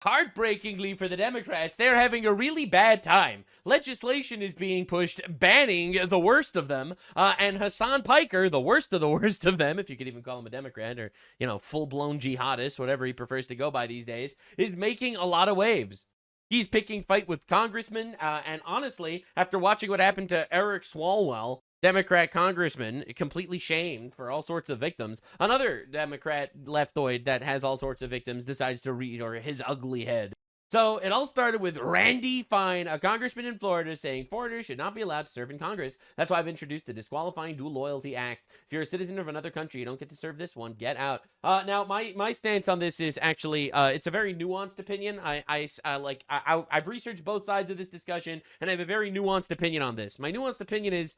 Heartbreakingly for the Democrats, they're having a really bad time. Legislation is being pushed banning the worst of them, and Hasan Piker, the worst of them, if you could even call him a Democrat, or, full-blown jihadist, whatever he prefers to go by these days, is making a lot of waves. He's picking fight with congressmen, and honestly, after watching what happened to Eric Swalwell, Democrat congressman, completely shamed for all sorts of victims. Another Democrat leftoid that has all sorts of victims decides to read or his ugly head. So it all started with Randy Fine, a congressman in Florida, saying foreigners should not be allowed to serve in Congress. That's why I've introduced the Disqualifying Dual Loyalty Act. If you're a citizen of another country, you don't get to serve this one. Get out. Now, my stance on this is actually, it's a very nuanced opinion. I've researched both sides of this discussion, and I have a very nuanced opinion on this. My nuanced opinion is,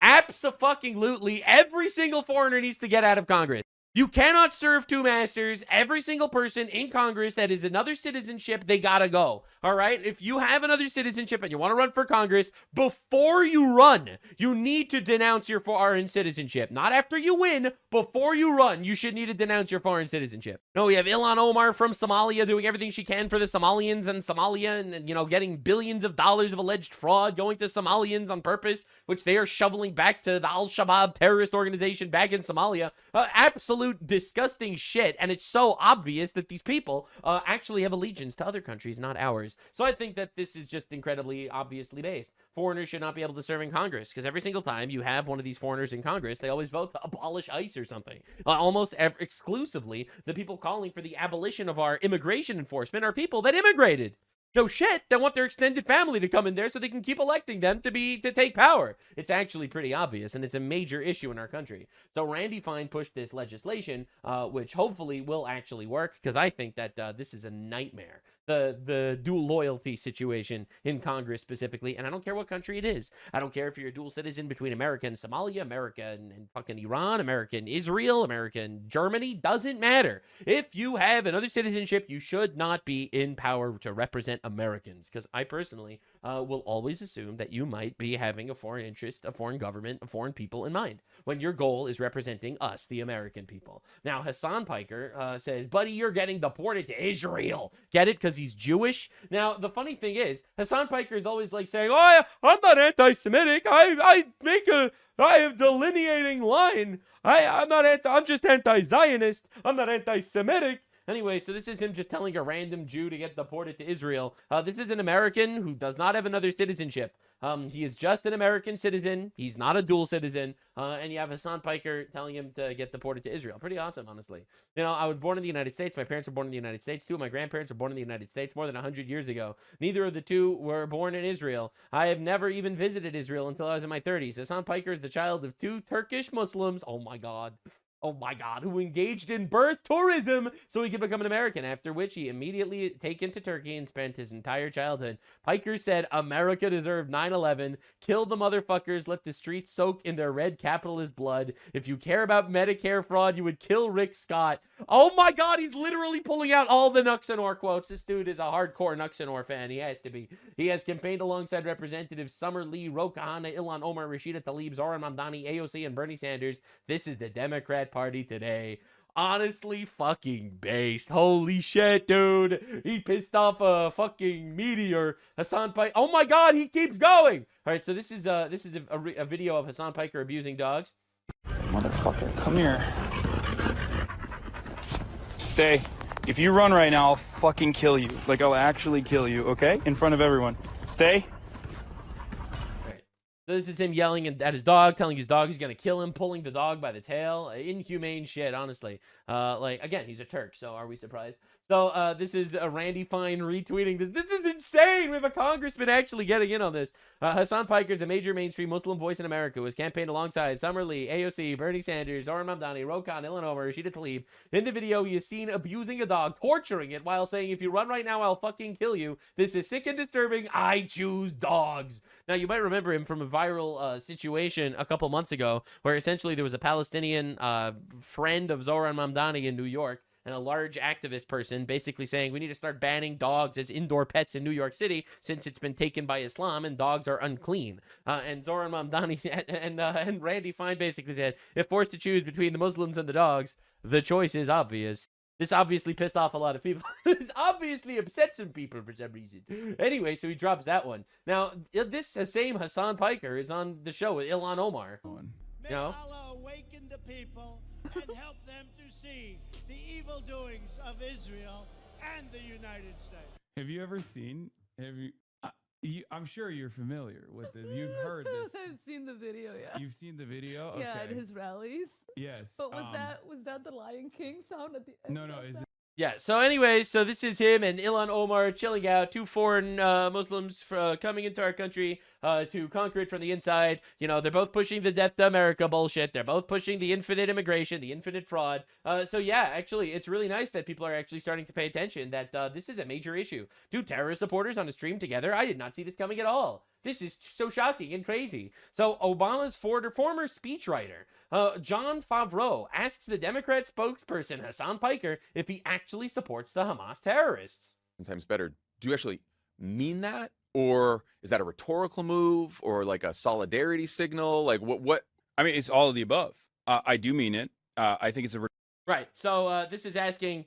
abso-fucking-lutely, every single foreigner needs to get out of Congress. You cannot serve two masters. Every single person in Congress that is another citizenship, they gotta go. All right? If you have another citizenship and you want to run for Congress, before you run, you need to denounce your foreign citizenship. Not after you win. Before you run, you should need to denounce your foreign citizenship. No, we have Ilhan Omar from Somalia doing everything she can for the Somalians and Somalia, and getting billions of dollars of alleged fraud going to Somalians on purpose, which they are shoveling back to the Al-Shabaab terrorist organization back in Somalia. Absolutely disgusting shit, and it's so obvious that these people actually have allegiance to other countries, not ours. So I think that this is just incredibly obviously based. Foreigners should not be able to serve in Congress, because every single time you have one of these foreigners in Congress, they always vote to abolish ICE or something. Almost exclusively, the people calling for the abolition of our immigration enforcement are people that immigrated. No shit, they want their extended family to come in there so they can keep electing them to take power. It's actually pretty obvious, and it's a major issue in our country. So Randy Fine pushed this legislation, which hopefully will actually work, because I think that this is a nightmare. The dual loyalty situation in Congress specifically, and I don't care what country it is. I don't care if you're a dual citizen between America and Somalia, America and fucking Iran, America and Israel, America and Germany, doesn't matter. If you have another citizenship, you should not be in power to represent Americans, because I personally will always assume that you might be having a foreign interest, a foreign government, a foreign people in mind, when your goal is representing us, the American people. Now, Hasan Piker says, buddy, you're getting deported to Israel. Get it? Because he's Jewish. Now, the funny thing is, Hasan Piker is always like saying, oh, I'm not anti-Semitic. I have delineating line. I'm just anti-Zionist. I'm not anti-Semitic. Anyway, so this is him just telling a random Jew to get deported to Israel. This is an American who does not have another citizenship. He is just an American citizen. He's not a dual citizen. And you have Hasan Piker telling him to get deported to Israel. Pretty awesome, honestly. I was born in the United States. My parents were born in the United States. Two of my grandparents were born in the United States more than 100 years ago. Neither of the two were born in Israel. I have never even visited Israel until I was in my 30s. Hasan Piker is the child of two Turkish Muslims. Oh my God. Oh my God, who engaged in birth tourism so he could become an American, after which he immediately taken to Turkey and spent his entire childhood. Piker said America deserved 9/11, kill the motherfuckers, let the streets soak in their red capitalist blood. If you care about Medicare fraud, you would kill Rick Scott. Oh my God, he's literally pulling out all the Nuxenor quotes. This dude is a hardcore Nuxenor fan. He has to be. He has campaigned alongside Representatives Summer Lee, Ro Khanna, Ilhan Omar, Rashida Tlaib, Zoran Mamdani, AOC, and Bernie Sanders. This is the Democrat Party today. Honestly fucking based. Holy shit, dude. He pissed off a fucking meteor. Hasan Piker. Oh my God, he keeps going. All right, so this is a video of Hasan Piker abusing dogs. Motherfucker, come here. Stay. If you run right now, I'll fucking kill you. Like, I'll actually kill you, okay? In front of everyone. Stay. So this is him yelling at his dog, telling his dog he's going to kill him, pulling the dog by the tail. Inhumane shit, honestly. Again, he's a Turk, so are we surprised? So this is Randy Fine retweeting this. This is insane. We have a congressman actually getting in on this. Hasan Piker is a major mainstream Muslim voice in America who has campaigned alongside Summer Lee, AOC, Bernie Sanders, Zoran Mamdani, Ro Khanna, Ilhan Omar, Rashida Tlaib. In the video, he is seen abusing a dog, torturing it, while saying, if you run right now, I'll fucking kill you. This is sick and disturbing. I choose dogs. Now, you might remember him from a viral situation a couple months ago, where essentially there was a Palestinian friend of Zoran Mamdani in New York, and a large activist person basically saying we need to start banning dogs as indoor pets in New York City since it's been taken by Islam and dogs are unclean. And Zoran Mamdani and Randy Fine basically said, if forced to choose between the Muslims and the dogs, the choice is obvious. This obviously pissed off a lot of people. This obviously upset some people for some reason. Anyway, so he drops that one. Now, this same Hasan Piker is on the show with Ilhan Omar. May Allah awaken the people and help them to see the evil doings of Israel and the United States. Have you ever seen? I'm sure you're familiar with this. You've heard this. I've seen the video. Yeah. You've seen the video. Okay. Yeah, at his rallies. Yes. But was that the Lion King sound at the end? No. Is it? Yeah, so anyways, so this is him and Ilhan Omar chilling out, two foreign Muslims coming into our country to conquer it from the inside. You know, they're both pushing the death to America bullshit. They're both pushing the infinite immigration, the infinite fraud. So yeah, actually, it's really nice that people are actually starting to pay attention that this is a major issue. Two terrorist supporters on a stream together. I did not see this coming at all. This is so shocking and crazy. So Obama's former speechwriter, John Favreau, asks the Democrat spokesperson, Hasan Piker, if he actually supports the Hamas terrorists. Sometimes better. Do you actually mean that? Or is that a rhetorical move or like a solidarity signal? Like what? I mean, it's all of the above. I do mean it. I think it's a Right. So this is asking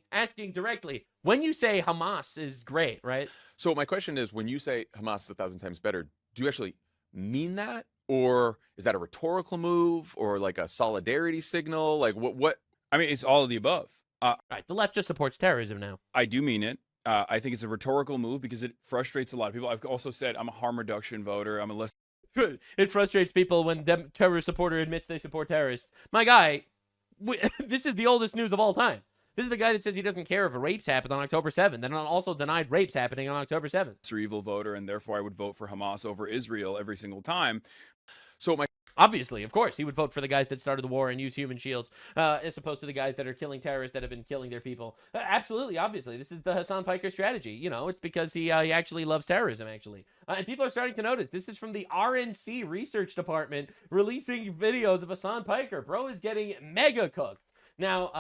directly, when you say Hamas is great, right? So my question is, when you say Hamas is 1,000 times better, do you actually mean that? Or is that a rhetorical move or like a solidarity signal? Like what? I mean, it's all of the above. Right. The left just supports terrorism now. I do mean it. I think it's a rhetorical move because it frustrates a lot of people. I've also said I'm a harm reduction voter. I'm a less. It frustrates people when the terrorist supporter admits they support terrorists. My guy, this is the oldest news of all time. This is the guy that says he doesn't care if rapes happened on October 7th, and also denied rapes happening on October 7th. Evil voter, and therefore I would vote for Hamas over Israel every single time. So my Obviously, of course, he would vote for the guys that started the war and use human shields, as opposed to the guys that are killing terrorists that have been killing their people. Absolutely, obviously, this is the Hasan Piker strategy. You know, it's because he actually loves terrorism, actually. And people are starting to notice. This is from the RNC research department releasing videos of Hasan Piker. Bro is getting mega cooked. Now,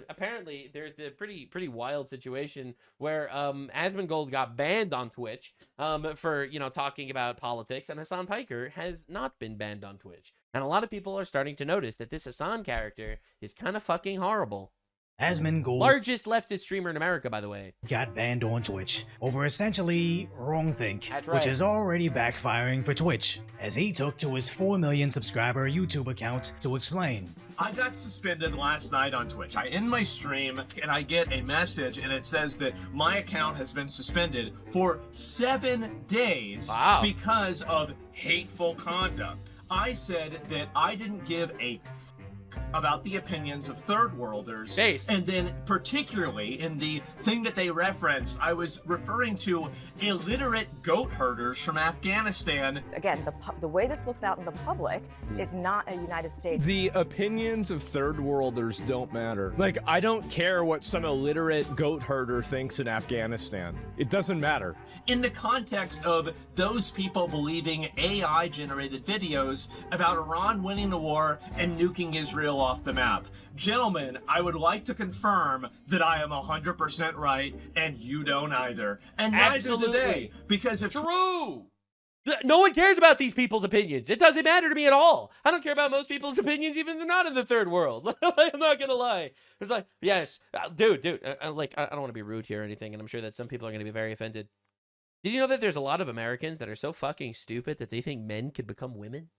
apparently, there's the pretty wild situation where Asmongold got banned on Twitch for, you know, talking about politics, and Hasan Piker has not been banned on Twitch. And a lot of people are starting to notice that this Hasan character is kind of fucking horrible. Asmongold, largest leftist streamer in America, by the way, got banned on Twitch over essentially wrongthink, That's right. which is already backfiring for Twitch, as he took to his 4 million subscriber YouTube account to explain. I got suspended last night on Twitch. I end my stream and I get a message and it says that my account has been suspended for 7 days because of hateful conduct. I said that I didn't give a about the opinions of third worlders. And then particularly in the thing that they referenced, I was referring to illiterate goat herders from Afghanistan. Again, the way this looks out in the public is not a United States. The opinions of third worlders don't matter. Like, I don't care what some illiterate goat herder thinks in Afghanistan. It doesn't matter. In the context of those people believing AI-generated videos about Iran winning the war and nuking Israel off the map. Gentlemen, I would like to confirm that I am 100% right, and you don't either. And neither do they, because if— True! No one cares about these people's opinions. It doesn't matter to me at all. I don't care about most people's opinions, even if they're not in the third world. I'm not gonna lie. It's like, yes, dude, like, I don't want to be rude here or anything, and I'm sure that some people are gonna be very offended. Did you know that there's a lot of Americans that are so fucking stupid that they think men could become women?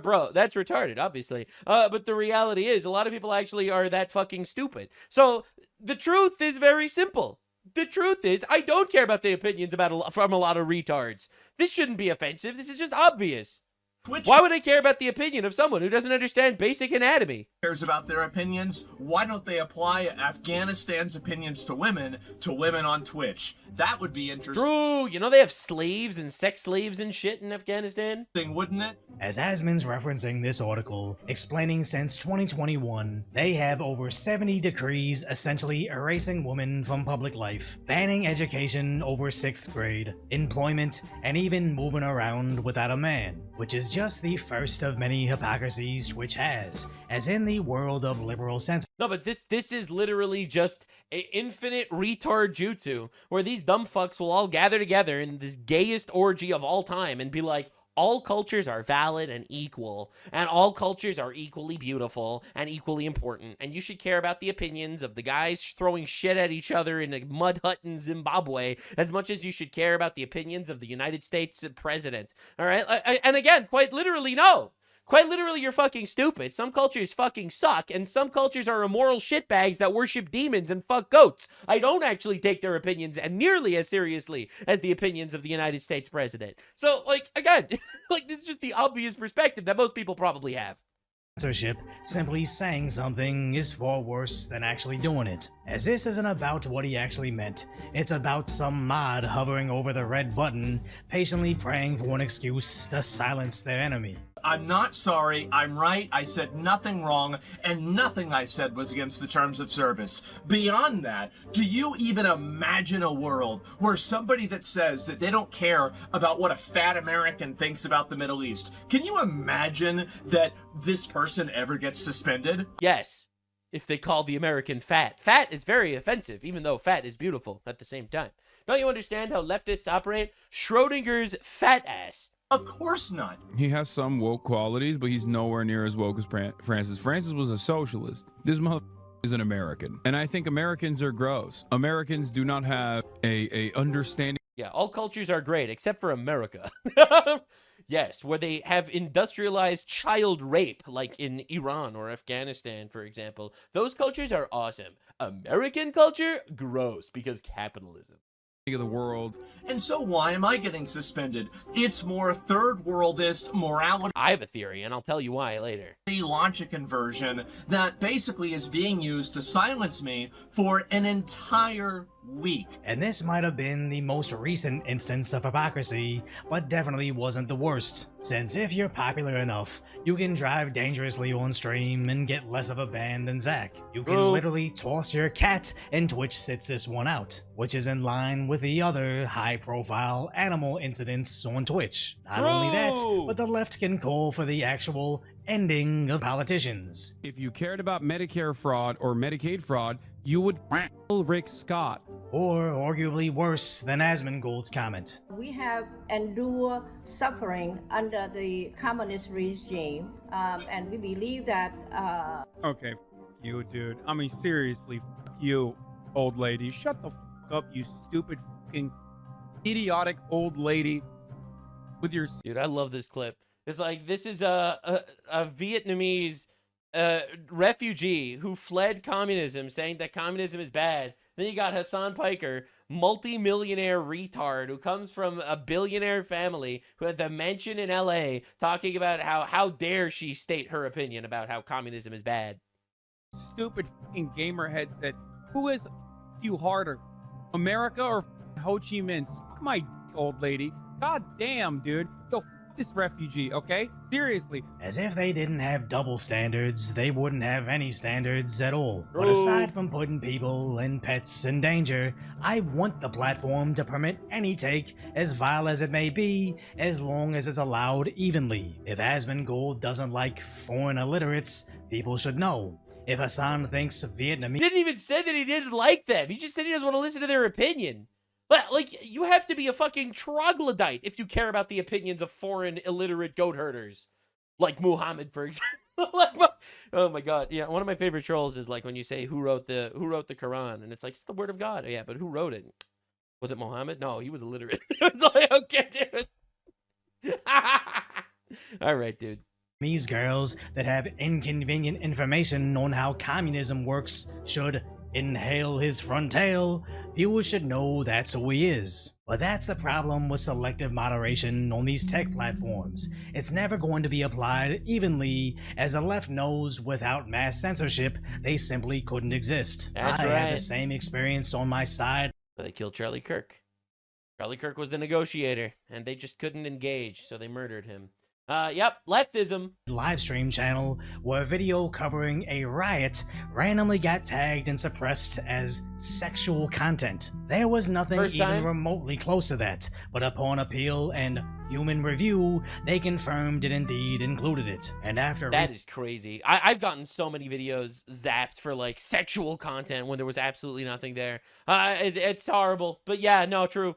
Bro, that's retarded, obviously. But the reality is, a lot of people actually are that fucking stupid. So the truth is very simple. The truth is, I don't care about the opinions from a lot of retards. This shouldn't be offensive. This is just obvious. Why would I care about the opinion of someone who doesn't understand basic anatomy? Cares about their opinions? Why don't they apply Afghanistan's opinions to women on Twitch? That would be interesting. True. You know they have slaves and sex slaves and shit in Afghanistan? Wouldn't it? As Asmon's referencing this article, explaining since 2021, they have over 70 decrees essentially erasing women from public life, banning education over 6th grade, employment, and even moving around without a man, which is just the first of many hypocrisies Twitch has, as in the world of liberal censorship. No, but this is literally just an infinite retard jutsu, where these dumb fucks will all gather together in this gayest orgy of all time and be like, all cultures are valid and equal, and all cultures are equally beautiful and equally important, and you should care about the opinions of the guys throwing shit at each other in a mud hut in Zimbabwe as much as you should care about the opinions of the United States president. All right? And again, quite literally, no. Quite literally, you're fucking stupid. Some cultures fucking suck, and some cultures are immoral shitbags that worship demons and fuck goats. I don't actually take their opinions nearly as seriously as the opinions of the United States president. So, like, again, like, this is just the obvious perspective that most people probably have. Censorship, simply saying something is far worse than actually doing it, as this isn't about what he actually meant. It's about some mod hovering over the red button, patiently praying for an excuse to silence their enemy. I'm not sorry, I'm right, I said nothing wrong, and nothing I said was against the terms of service. Beyond that, do you even imagine a world where somebody that says that they don't care about what a fat American thinks about the Middle East, can you imagine that this person ever gets suspended? Yes, if they call the American fat. Fat is very offensive, even though fat is beautiful at the same time. Don't you understand how leftists operate? Schrodinger's fat ass. Of course not. He has some woke qualities, but he's nowhere near as woke as Francis. Francis was a socialist. This motherfucker is an American. And I think Americans are gross. Americans do not have a understanding. Yeah, all cultures are great, except for America. Yes, where they have industrialized child rape, like in Iran or Afghanistan, for example. Those cultures are awesome. American culture, gross, because capitalism. Of the world. And so why am I getting suspended? It's more third worldist morality. I have a theory, and I'll tell you why later. The logic conversion that basically is being used to silence me for an entire week. And this might have been the most recent instance of hypocrisy, but definitely wasn't the worst. Since if you're popular enough, you can drive dangerously on stream and get less of a ban than Zach. You can literally toss your cat, and Twitch sits this one out, which is in line with the other high-profile animal incidents on Twitch. Not only that, but the left can call for the actual ending of politicians. If you cared about Medicare fraud or Medicaid fraud, you would kill Rick Scott. Or arguably worse than Asmongold's comment. We have endured suffering under the communist regime, and we believe that... Okay, you, dude. I mean, seriously, you, old lady. Shut the up, you stupid fucking idiotic old lady with your... Dude, I love this clip. It's like, this is a Vietnamese refugee who fled communism, saying that communism is bad. Then you got Hasan Piker, multi-millionaire retard who comes from a billionaire family who had the mansion in LA, talking about how dare she state her opinion about how communism is bad. Stupid fucking gamer headset. Who is you harder, America or Ho Chi Minh? Suck my old lady. God damn, dude. Yo, this refugee, okay? Seriously. As if they didn't have double standards, they wouldn't have any standards at all. But aside from putting people and pets in danger, I want the platform to permit any take, as vile as it may be, as long as it's allowed evenly. If Asmongold doesn't like foreign illiterates, people should know. If Hasan thinks Vietnamese... He didn't even say that he didn't like them. He just said he doesn't want to listen to their opinion. Like, you have to be a fucking troglodyte if you care about the opinions of foreign illiterate goat herders. Like Muhammad, for example. Oh my god. Yeah, one of my favorite trolls is like when you say who wrote the Quran, and it's like, it's the word of God. Yeah, but who wrote it? Was it Muhammad? No, he was illiterate. It's like, okay, dude. All right, dude. These girls that have inconvenient information on how communism works should inhale his frontal. People should know that's who he is. But that's the problem with selective moderation on these tech platforms. It's never going to be applied evenly, as the left knows without mass censorship, they simply couldn't exist. That's I right. had the same experience on my side. They killed Charlie Kirk. Charlie Kirk was the negotiator, and they just couldn't engage, so they murdered him. Yep, leftism. Livestream channel where a video covering a riot randomly got tagged and suppressed as sexual content. There was nothing even remotely close to that, but upon appeal and human review, they confirmed it indeed included it. And after that is crazy. I've gotten so many videos zapped for like sexual content when there was absolutely nothing there. It's horrible, but yeah, no, true.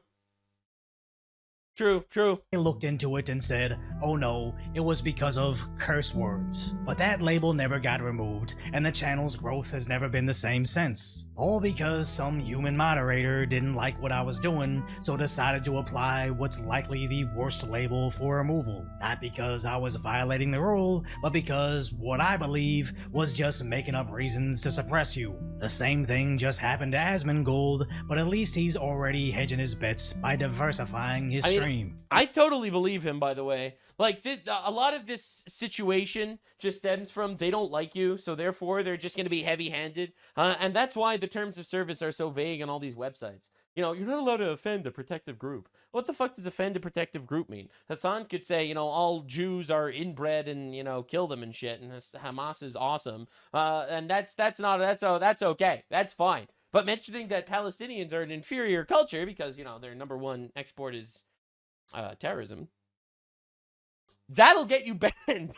True, true. They looked into it and said, oh no, it was because of curse words. But that label never got removed, and the channel's growth has never been the same since. All because some human moderator didn't like what I was doing, so decided to apply what's likely the worst label for removal. Not because I was violating the rule, but because what I believe was just making up reasons to suppress you. The same thing just happened to Asmongold, but at least he's already hedging his bets by diversifying his stream. I totally believe him, by the way. Like, a lot of this situation just stems from they don't like you, so therefore they're just going to be heavy-handed. And that's why the terms of service are so vague on all these websites. You know, you're not allowed to offend a protective group. What the fuck does offend a protective group mean? Hasan could say, you know, all Jews are inbred and, you know, kill them and shit, and Hamas is awesome. And that's okay. That's fine. But mentioning that Palestinians are an inferior culture because, you know, their number one export is terrorism, that'll get you banned.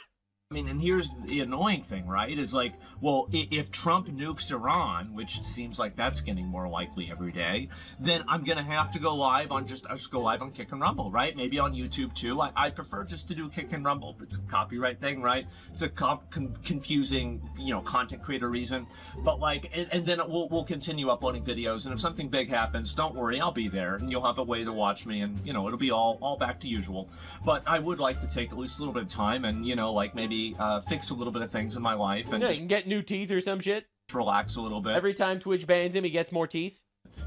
I mean, and here's the annoying thing, right? Is like, well, if Trump nukes Iran, which seems like that's getting more likely every day, then I'm gonna have to go live on just go live on Kick and Rumble, right? Maybe on YouTube too. I prefer just to do Kick and Rumble. It's a copyright thing, right? It's a confusing, you know, content creator reason. But like, and then we'll continue uploading videos. And if something big happens, don't worry, I'll be there, and you'll have a way to watch me, and you know, it'll be all back to usual. But I would like to take at least a little bit of time, and you know, like maybe fix a little bit of things in my life, and yeah, you can get new teeth or some shit. Relax a little bit. Every time Twitch bans him, he gets more teeth.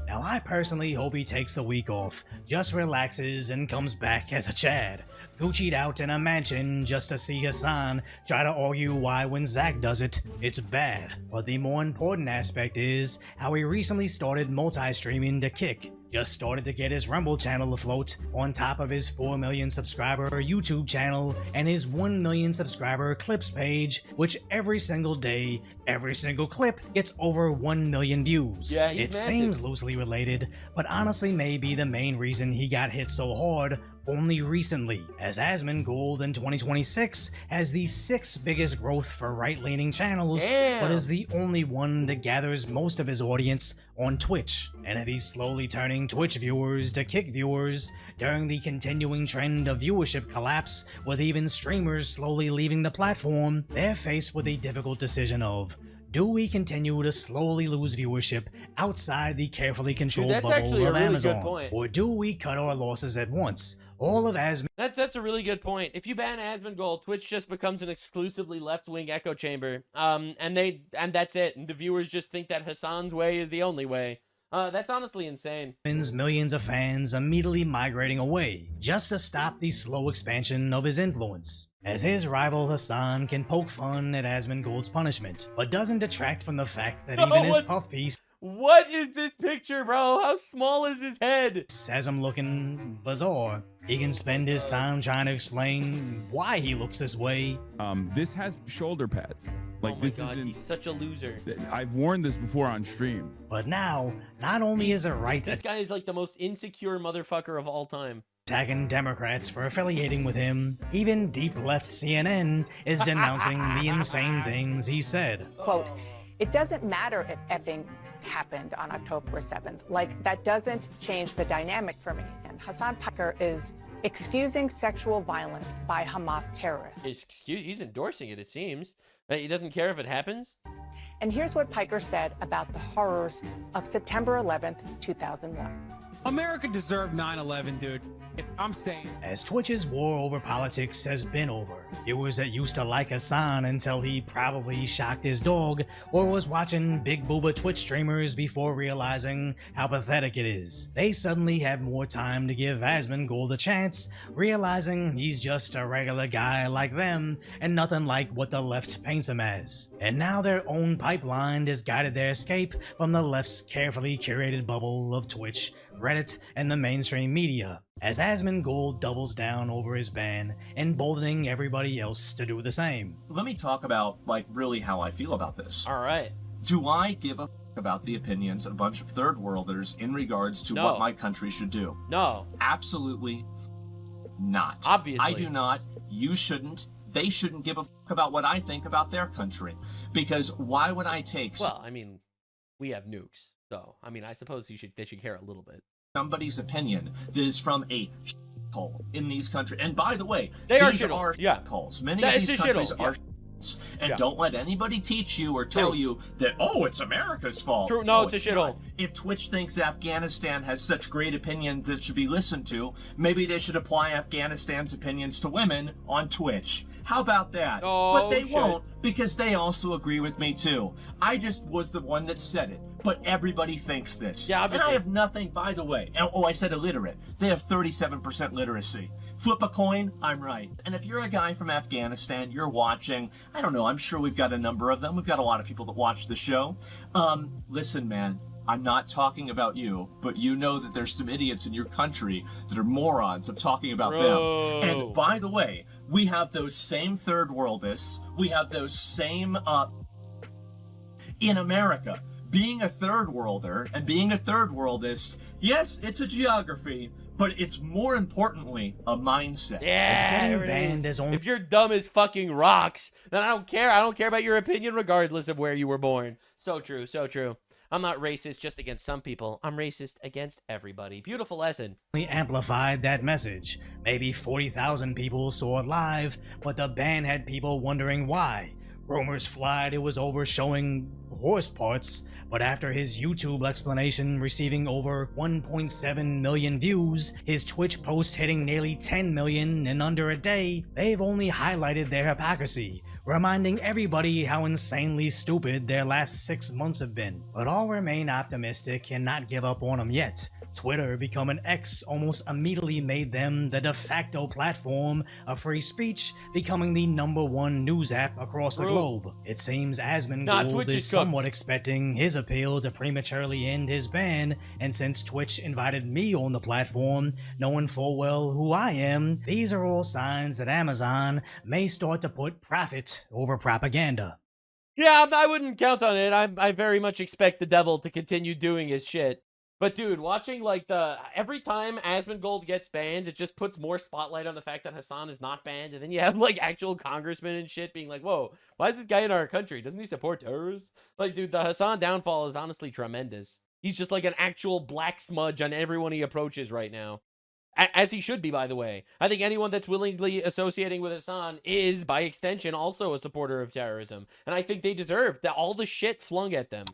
Now, I personally hope he takes the week off, just relaxes, and comes back as a Chad, Gucci'd out in a mansion just to see Hasan try to argue why when Zach does it, it's bad. But the more important aspect is how he recently started multi-streaming to Kick. Just started to get his Rumble channel afloat, on top of his 4 million subscriber YouTube channel and his 1 million subscriber clips page, which every single day, every single clip gets over 1 million views. Yeah, he's it massive. Seems loosely related, but honestly may be the main reason he got hit so hard only recently, as Asmongold in 2026 has the 6th biggest growth for right-leaning channels, but is the only one that gathers most of his audience on Twitch. And if he's slowly turning Twitch viewers to Kick viewers during the continuing trend of viewership collapse, with even streamers slowly leaving the platform, they're faced with a difficult decision of, do we continue to slowly lose viewership outside the carefully controlled bubble of Amazon, or do we cut our losses at once? All of That's a really good point. If you ban Asmongold, Twitch just becomes an exclusively left-wing echo chamber. And that's it. And the viewers just think that Hasan's way is the only way. That's honestly insane. Millions of fans immediately migrating away, just to stop the slow expansion of his influence. As his rival Hasan can poke fun at Asmongold's punishment, but doesn't detract from the fact that even his puff piece. What is this picture, bro? How small is his head? Has him looking bizarre. He can spend his time trying to explain why he looks this way. This has shoulder pads. Like, oh my this God, isn't. He's such a loser. I've worn this before on stream. But now, not only is it right this guy is like the most insecure motherfucker of all time. Attacking Democrats for affiliating with him, even deep left CNN is denouncing the insane things he said. Quote, it doesn't matter if effing happened on October 7th. Like, that doesn't change the dynamic for me. And Hasan Piker is excusing sexual violence by Hamas terrorists. He's endorsing it seems. He doesn't care if it happens. And here's what Piker said about the horrors of September 11th, 2001. America deserved 9/11, dude. I'm saying. As Twitch's war over politics has been over, viewers that used to like Hasan until he probably shocked his dog or was watching big booba Twitch streamers before realizing how pathetic it is. They suddenly have more time to give Asmongold a chance, realizing he's just a regular guy like them and nothing like what the left paints him as. And now their own pipeline has guided their escape from the left's carefully curated bubble of Twitch, Reddit, and the mainstream media, as Asmongold doubles down over his ban, emboldening everybody else to do the same. Let me talk about, like, really how I feel about this. All right. Do I give a about the opinions of a bunch of third worlders in regards to what my country should do? No. Absolutely not. Obviously. I do not. You shouldn't. They shouldn't give a about what I think about their country. Because why would I take... Well, I mean, we have nukes. So, I mean, I suppose they should care a little bit. Somebody's opinion that is from a hole in these countries. And by the way, They are these shitholes. are Yeah. holes. Many That- of it's these a countries shithole. are Yeah. and Yeah. don't let anybody teach you or tell you that, oh, it's America's fault. True. No, it's a shithole. not. If Twitch thinks Afghanistan has such great opinions that should be listened to, maybe they should apply Afghanistan's opinions to women on Twitch. How about that? Oh, but they shit. won't, because they also agree with me too. I just was the one that said it, but everybody thinks this. Yeah, and obviously. I have nothing, by the way. Oh, I said illiterate. They have 37% literacy. Flip a coin, I'm right. And if you're a guy from Afghanistan, you're watching, I don't know, I'm sure we've got a number of them. We've got a lot of people that watch the show. Listen, man, I'm not talking about you, but you know that there's some idiots in your country that are morons. I'm talking about them. And by the way, we have those same third worldists. We have those same, in America. Being a third worlder and being a third worldist, yes, it's a geography, but it's more importantly a mindset. Yeah, getting there it banned is. as only- If you're dumb as fucking rocks, then I don't care. I don't care about your opinion regardless of where you were born. So true, so true. I'm not racist just against some people. I'm racist against everybody. Beautiful lesson. amplified that message. Maybe 40,000 people saw it live, but the ban had people wondering why. Rumors flied it was over showing horse parts, but after his YouTube explanation receiving over 1.7 million views, his Twitch post hitting nearly 10 million in under a day, they've only highlighted their hypocrisy, reminding everybody how insanely stupid their last 6 months have been. But all remain optimistic and not give up on them yet. Twitter, becoming X, almost immediately made them the de facto platform of free speech, becoming the #1 news app across the globe. It seems Asmongold Twitch is is cooked. somewhat expecting his appeal to prematurely end his ban, and since Twitch invited me on the platform, knowing full well who I am, these are all signs that Amazon may start to put profit over propaganda. Yeah, I wouldn't count on it. I very much expect the devil to continue doing his shit. But dude, watching like every time Asmongold gets banned, it just puts more spotlight on the fact that Hasan is not banned, and then you have like actual congressmen and shit being like, "Whoa, why is this guy in our country? Doesn't he support terrorists?" Like, dude, the Hasan downfall is honestly tremendous. He's just like an actual black smudge on everyone he approaches right now. As he should be, by the way. I think anyone that's willingly associating with Hasan is, by extension, also a supporter of terrorism. And I think they deserve all the shit flung at them.